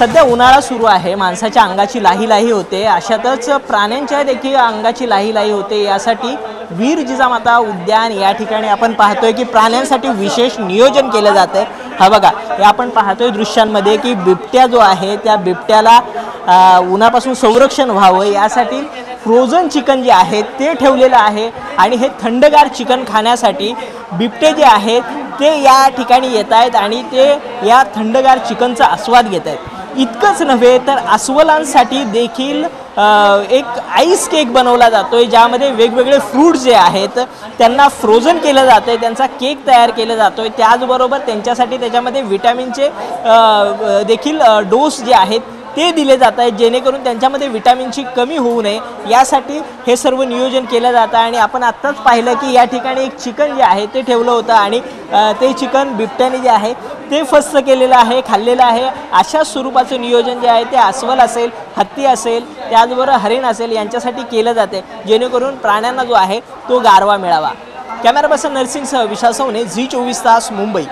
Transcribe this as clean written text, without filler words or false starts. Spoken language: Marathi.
सध्या उन्हाळा सुरू आहे, माणसाच्या अंगाची लाही होते, अशातच प्राण्यांच्या देखील अंगाची लाही होते। यासाठी वीर जिजामाता उद्यान या ठिकाणी आपण पाहतोय की प्राण्यांसाठी विशेष नियोजन केलं जातं। हा बघा, हे आपण पाहतोय दृश्यांमध्ये की बिबट्या जो आहे त्या बिबट्याला उन्हापासून संरक्षण व्हावं यासाठी फ्रोझन चिकन जे आहे ते ठेवलेलं आहे आणि हे थंडगार चिकन खाण्यासाठी बिबटे जे आहेत ते या ठिकाणी येत आहेत आणि ते या थंडगार चिकनचा आस्वाद घेत आहेत। इतकंच नव्हे तर अस्वलांसाठी देखील एक आईस केक बनवला जातोय, ज्यामध्ये वेगवेगळे फ्रूट जे आहेत त्यांना फ्रोझन केलं जातंय, त्यांचा केक तयार केला जातोय। त्याचबरोबर त्यांच्यासाठी त्याच्यामध्ये विटॅमिनचे देखील डोस जे आहेत ते दिले जात आहेत, जेणेकरून त्यांच्यामध्ये विटॅमिनची कमी होऊ नये यासाठी हे सर्व नियोजन केलं जातं। आणि आपण आत्ताच पाहिलं की या ठिकाणी एक चिकन जे आहे ते ठेवलं होतं आणि ते चिकन बिबट्याने जे आहे ते फस्त केलेलं आहे, खाल्लेलं आहे। अशा स्वरूपाचं नियोजन जे आहे ते अस्वल असेल, हत्ती असेल, त्याचबरोबर हरिण असेल यांच्यासाठी केलं जाते, जेणेकरून प्राण्यांना जो आहे तो गारवा मिळावा। कॅमेरा पर्सन नरसिंगसह विशाल सवणे, झी 24 तास, मुंबई।